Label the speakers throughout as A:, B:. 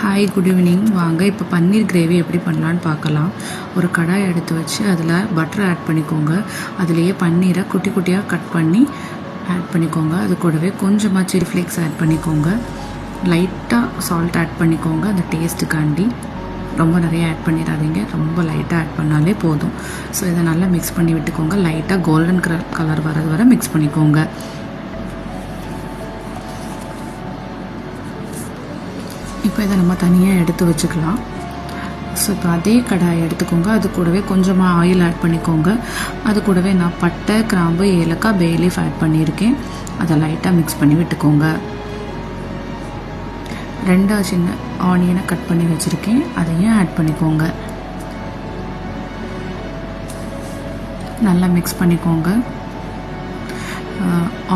A: Hi, good evening. வாங்க இப்போ பன்னீர் gravy எப்படி பண்ணலான்னு பார்க்கலாம். ஒரு கடாய் எடுத்து வச்சு அதில் பட்டர் ஆட் பண்ணிக்கோங்க. அதுலேயே பன்னீரை குட்டி குட்டியாக கட் பண்ணி ஆட் பண்ணிக்கோங்க. அது கூடவே கொஞ்சமாக சில்லி ஃப்ளேக்ஸ் ஆட் பண்ணிக்கோங்க. லைட்டாக சால்ட் ஆட் பண்ணிக்கோங்க அந்த டேஸ்ட்டுக்காண்டி. ரொம்ப நிறைய ஆட் பண்ணிடாதீங்க, ரொம்ப லைட்டாக ஆட் பண்ணாலே போதும். ஸோ இதை நல்லா மிக்ஸ் பண்ணி விட்டுக்கோங்க. லைட்டாக கோல்டன் கலர் வரது வரை மிக்ஸ் பண்ணிக்கோங்க. இப்போ இதை நம்ம தனியாக எடுத்து வச்சுக்கலாம். ஸோ இப்போ அதே கடாயை எடுத்துக்கோங்க. அது கூடவே கொஞ்சமாக ஆயில் ஆட் பண்ணிக்கோங்க. அது கூடவே நான் பட்டை, கிராம்பு, ஏலக்காய், பே லீஃப் ஆட் பண்ணியிருக்கேன். அதை லைட்டாக மிக்ஸ் பண்ணி விட்டுக்கோங்க. 2 சின்ன ஆனியனை கட் பண்ணி வச்சுருக்கேன், அதையும் ஆட் பண்ணிக்கோங்க. நல்லா மிக்ஸ் பண்ணிக்கோங்க.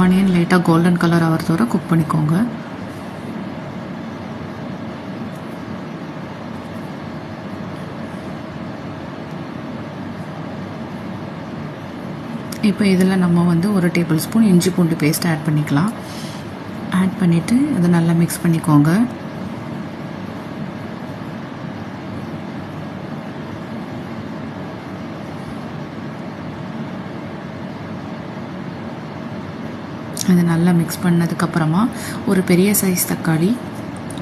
A: ஆனியன் லைட்டாக கோல்டன் கலர் ஆகிறதோட குக் பண்ணிக்கோங்க. இப்போ இதில் நம்ம வந்து 1 டேபிள் ஸ்பூன் இஞ்சி பூண்டு பேஸ்ட் ஆட் பண்ணிக்கலாம். ஆட் பண்ணிவிட்டு அதை நல்லா மிக்ஸ் பண்ணிக்கோங்க. அதை நல்லா மிக்ஸ் பண்ணதுக்கப்புறமா ஒரு பெரிய சைஸ் தக்காளி,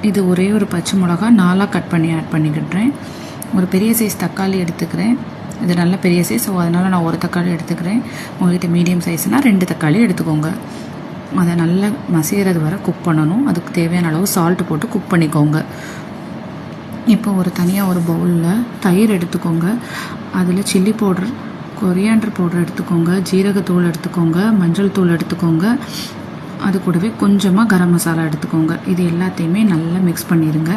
A: இது ஒரே ஒரு பச்சை மிளகா 4 கட் பண்ணி ஆட் பண்ணிக்கிட்டுறேன். ஒரு பெரிய சைஸ் தக்காளி எடுத்துக்கிறேன். இது நல்ல பெரிய சைஸ், ஸோ அதனால் நான் 1 தக்காளி எடுத்துக்கிறேன். உங்கள்கிட்ட மீடியம் சைஸ்னால் 2 தக்காளி எடுத்துக்கோங்க. அதை நல்லா மசிகிறது வரை குக் பண்ணணும். அதுக்கு தேவையான அளவு சால்ட்டு போட்டு குக் பண்ணிக்கோங்க. இப்போ தனியாக ஒரு பவுலில் தயிர் எடுத்துக்கோங்க. அதில் சில்லி பவுடர், கொரியாண்டர் பவுடர் எடுத்துக்கோங்க, ஜீரகத்தூள் எடுத்துக்கோங்க, மஞ்சள் தூள் எடுத்துக்கோங்க. அது கூடவே கொஞ்சமாக கரம் மசாலா எடுத்துக்கோங்க. இது எல்லாத்தையுமே நல்லா மிக்ஸ் பண்ணிடுங்க.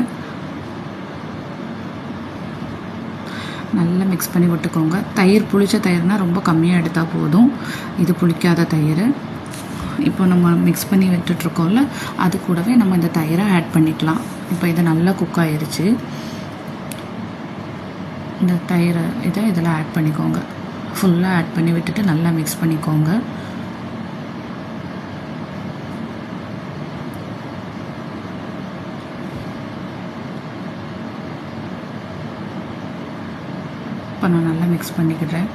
A: நல்லா மிக்ஸ் பண்ணி விட்டுக்கோங்க. தயிர் புளிச்ச தயிர்னால் ரொம்ப கம்மியாக எடுத்தால் போதும். இது புளிக்காத தயிர். இப்போ நம்ம மிக்ஸ் பண்ணி விட்டுட்ருக்கோம்ல, அது கூடவே நம்ம இந்த தயிரை ஆட் பண்ணிக்கலாம். இப்போ இது நல்லா குக் ஆகிடுச்சு. இந்த தயிரை இதில் ஆட் பண்ணிக்கோங்க. ஃபுல்லாக ஆட் பண்ணி விட்டுட்டு நல்லா மிக்ஸ் பண்ணிக்கோங்க. இப்போ நான் நல்லா மிக்ஸ் பண்ணிக்கிறேன்.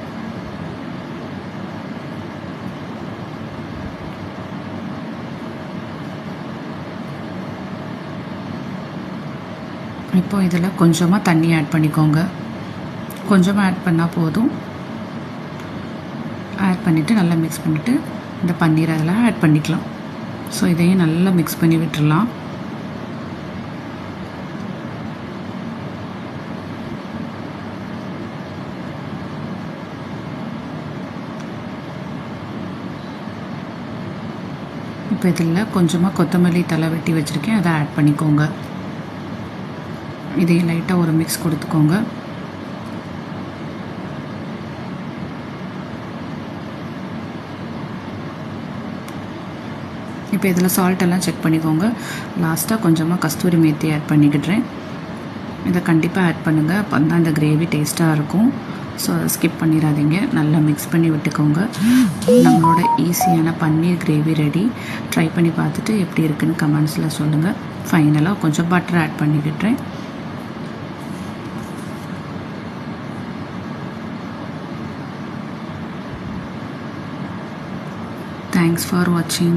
A: இப்போ இதில் கொஞ்சமாக தண்ணி ஆட் பண்ணிக்கோங்க. கொஞ்சமாக ஆட் பண்ணால் போதும். ஆட் பண்ணிவிட்டு நல்லா மிக்ஸ் பண்ணிவிட்டு இந்த பன்னீர் அதில் ஆட் பண்ணிக்கலாம். ஸோ இதையும் நல்லா மிக்ஸ் பண்ணி விட்டுடலாம். இப்போ இதில் கொஞ்சமாக கொத்தமல்லி தலை வெட்டி வச்சுருக்கேன், அதை ஆட் பண்ணிக்கோங்க. இதையும் லைட்டாக ஒரு மிக்ஸ் கொடுத்துக்கோங்க. இப்போ இதில் சால்ட்டெல்லாம் செக் பண்ணிக்கோங்க. லாஸ்ட்டாக கொஞ்சமாக கஸ்தூரி மேத்தி ஆட் பண்ணிக்கிட்டுறேன். இதை கண்டிப்பாக ஆட் பண்ணுங்கள், அப்போ தான் இந்த கிரேவி டேஸ்ட்டாக இருக்கும். ஸோ அதை ஸ்கிப் பண்ணிடாதீங்க. நல்லா மிக்ஸ் பண்ணி விட்டுக்கோங்க. நம்மளோட ஈஸியான பன்னீர் கிரேவி ரெடி. ட்ரை பண்ணி பார்த்துட்டு எப்படி இருக்குன்னு கமெண்ட்ஸில் சொல்லுங்கள். ஃபைனலாக கொஞ்சம் பட்டர் ஆட் பண்ணிக்கிட்டுறேன். Thanks for watching.